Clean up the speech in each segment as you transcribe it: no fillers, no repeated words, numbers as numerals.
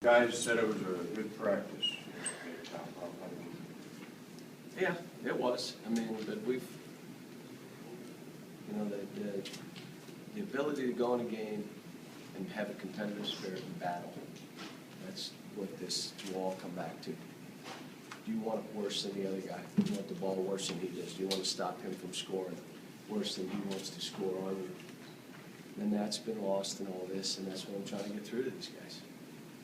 Guys said it was a good practice. Yeah, it was. I mean, but we've, you know, the ability to go in a game and have a competitive spirit and battle. That's what this will all come back to. Do you want it worse than the other guy? Do you want the ball worse than he does? Do you want to stop him from scoring worse than he wants to score on you? And that's been lost in all this, and that's what I'm trying to get through to these guys.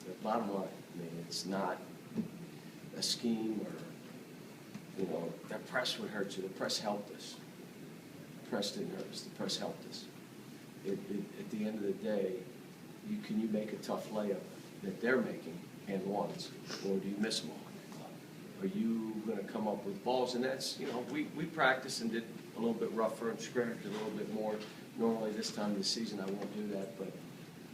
The bottom line, I mean, it's not a scheme or, you know, the press would hurt you. The press helped us. The press didn't hurt us. The press helped us. At the end of the day, can you make a tough layup that they're making and ones, or do you miss them all? Are you going to come up with balls? And that's, you know, we practiced and did a little bit rougher and scrimmaged a little bit more. Normally this time of the season I won't do that, but,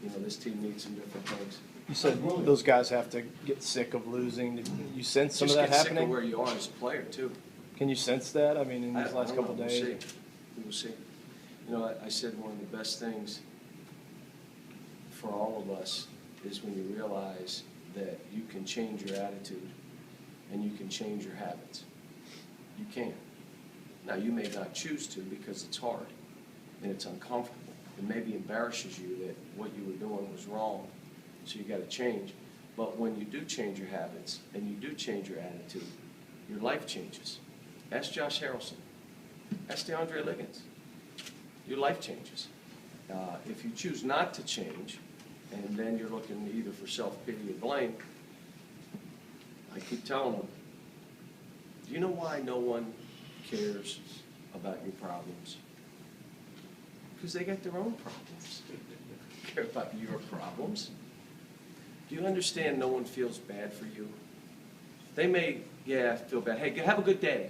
you know, this team needs some different things. You said those guys have to get sick of losing. You sense some of that happening? Just get sick happening? of where you are as a player, too. Can you sense that? I mean, in these last couple of days? We'll see. We'll see. You know, I said one of the best things for all of us is when you realize that you can change your attitude and you can change your habits. You can. Now, you may not choose to because it's hard and it's uncomfortable. It maybe embarrasses you that what you were doing was wrong, so you got to change. But when you do change your habits and you do change your attitude, your life changes. Ask Josh Harrelson. Ask DeAndre Liggins. Your life changes. If you choose not to change, and then you're looking either for self-pity or blame, I keep telling them, do you know why no one cares about your problems? Because they got their own problems. They don't care about your problems. Do you understand no one feels bad for you? They may, feel bad. Hey, have a good day.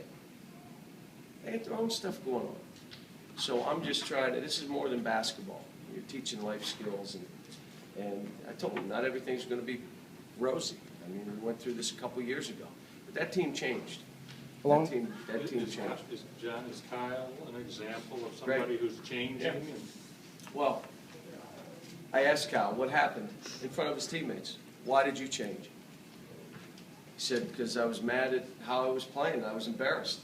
They got their own stuff going on. So I'm just trying to, this is more than basketball. You're teaching life skills, and I told them not everything's going to be rosy. I mean, we went through this a couple years ago, but that team changed. That team changed. Is Kyle an example of somebody who's changing? Yeah. Well, I asked Kyle what happened in front of his teammates. Why did you change? He said, because I was mad at how I was playing. I was embarrassed.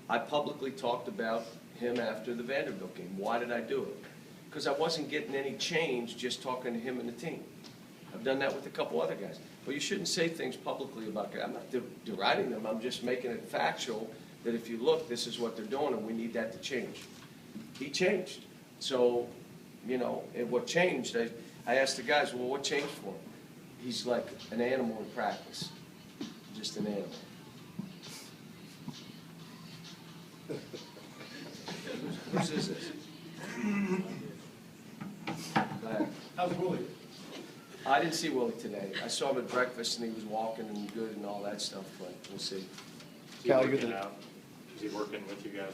I publicly talked about him after the Vanderbilt game. Why did I do it? Because I wasn't getting any change just talking to him and the team. I've done that with a couple other guys. But you shouldn't say things publicly about guys. I'm not deriding them. I'm just making it factual that if you look, this is what they're doing, and we need that to change. He changed. So, you know, and what changed, I asked the guys, well, what changed for him? He's like an animal in practice, just an animal. Whose is this? Go ahead. How's Willie? I didn't see Willie today. I saw him at breakfast and he was walking and good and all that stuff, but we'll see. Is he working out? Is he working with you guys?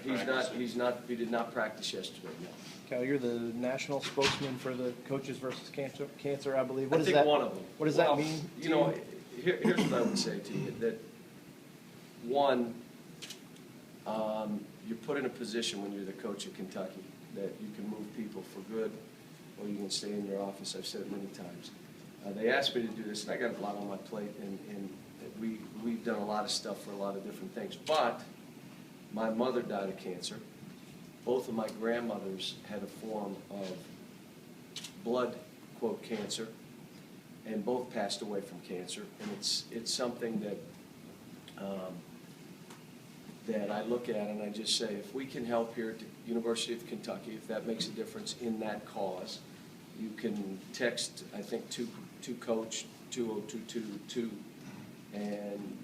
He did not practice yesterday, no. Cal, you're the national spokesman for the Coaches versus Cancer, I believe. I think one of them. What does that mean? You know, here's what I would say to you, that one, you're put in a position when you're the coach of Kentucky that you can move people for good or you can stay in your office. I've said it many times. They asked me to do this, and I got a lot on my plate, and we've done a lot of stuff for a lot of different things. But my mother died of cancer. Both of my grandmothers had a form of blood, quote, cancer, and both passed away from cancer. And it's something that that I look at and I just say, if we can help here at the University of Kentucky, if that makes a difference in that cause, you can text, I think, to Coach 20222, and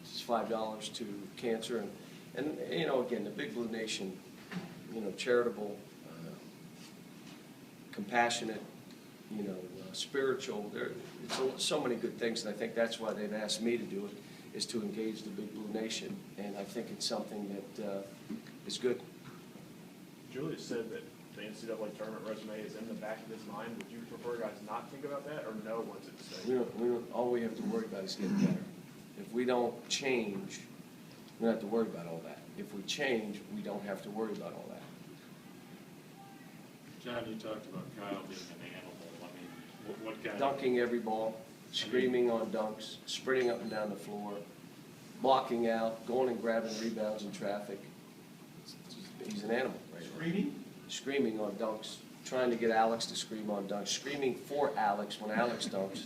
it's $5 to cancer. And you know, again, the Big Blue Nation, you know, charitable, compassionate, you know, spiritual. It's so many good things, and I think that's why they've asked me to do it, is to engage the Big Blue Nation, and I think it's something that is good. Julius said that the NCAA tournament resume is in the back of his mind. Would you prefer guys not think about that, or know once it's safe? All we have to worry about is getting better. If we don't change, we don't have to worry about all that. If we change, we don't have to worry about all that. John, you talked about Kyle being an animal. I mean, What kind of? dunking every ball, screaming on dunks, sprinting up and down the floor, blocking out, going and grabbing rebounds in traffic. He's an animal, right? Screaming? Screaming on dunks, trying to get Alex to scream on dunks, screaming for Alex when Alex dunks.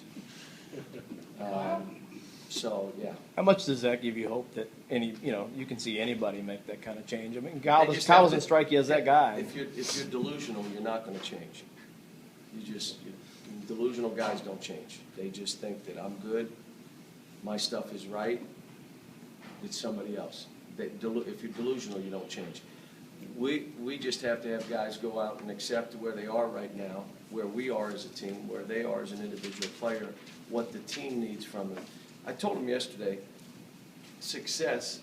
So, yeah. How much does that give you hope that you can see anybody make that kind of change? I mean, They Kyle just have doesn't to- strike you as that guy. If you're delusional, you're not gonna change. Delusional guys don't change. They just think that I'm good, my stuff is right, it's somebody else. If you're delusional, you don't change. We just have to have guys go out and accept where they are right now, where we are as a team, where they are as an individual player, what the team needs from them. I told them yesterday, success,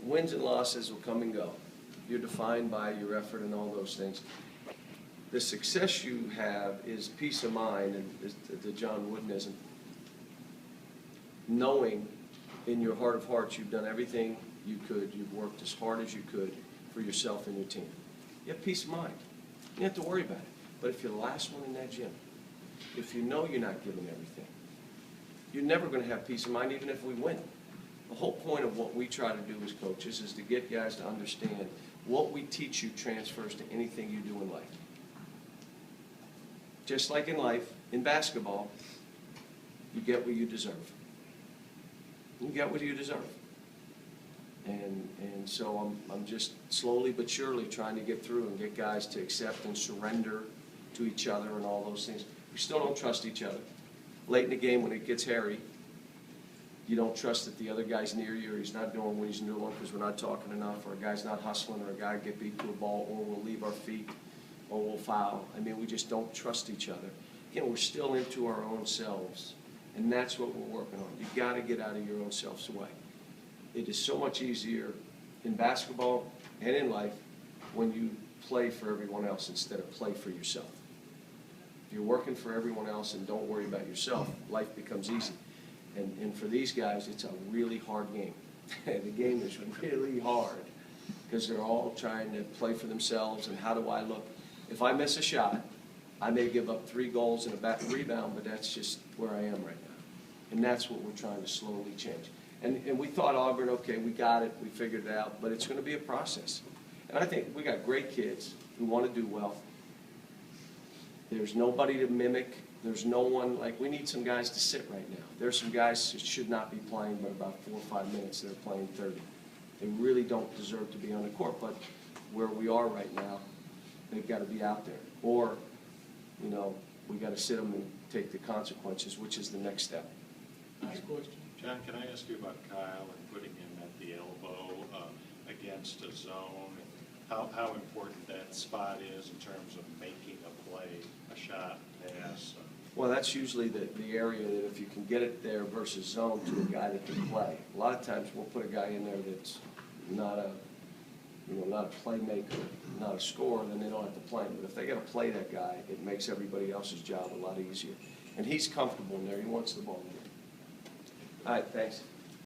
wins and losses will come and go. You're defined by your effort and all those things. The success you have is peace of mind, and the John Woodenism, knowing in your heart of hearts you've done everything you could, you've worked as hard as you could for yourself and your team. You have peace of mind. You don't have to worry about it. But if you're the last one in that gym, if you know you're not giving everything, you're never going to have peace of mind even if we win. The whole point of what we try to do as coaches is to get guys to understand what we teach you transfers to anything you do in life. Just like in life, in basketball, you get what you deserve. You get what you deserve. And so I'm just slowly but surely trying to get through and get guys to accept and surrender to each other and all those things. We still don't trust each other. Late in the game when it gets hairy, you don't trust that the other guy's near you or he's not doing what he's doing because we're not talking enough, or a guy's not hustling, or a guy get beat to a ball, or we'll leave our feet, or we'll foul. I mean, we just don't trust each other. Again, we're still into our own selves, and that's what we're working on. You've got to get out of your own selves away. It is so much easier in basketball and in life when you play for everyone else instead of play for yourself. If you're working for everyone else and don't worry about yourself, life becomes easy. And for these guys, it's a really hard game. The game is really hard because they're all trying to play for themselves and how do I look. If I miss a shot, I may give up 3 goals and a back rebound, but that's just where I am right now. And that's what we're trying to slowly change. And we thought Auburn, okay, we got it, we figured it out, but it's going to be a process. And I think we got great kids who want to do well. There's nobody to mimic. There's no one, like, we need some guys to sit right now. There's some guys who should not be playing but about 4 or 5 minutes. They're playing 30. They really don't deserve to be on the court, but where we are right now, they've got to be out there. Or, we got to sit them and take the consequences, which is the next step. Next question. John, can I ask you about Kyle and putting him at the elbow against a zone? How important that spot is in terms of making a play, a shot, pass? Well, that's usually the area that if you can get it there versus zone to a guy that can play. A lot of times we'll put a guy in there that's not a playmaker, not a scorer, then they don't have to play him. But if they got to play that guy, it makes everybody else's job a lot easier. And he's comfortable in there. He wants the ball in there. All right, thanks.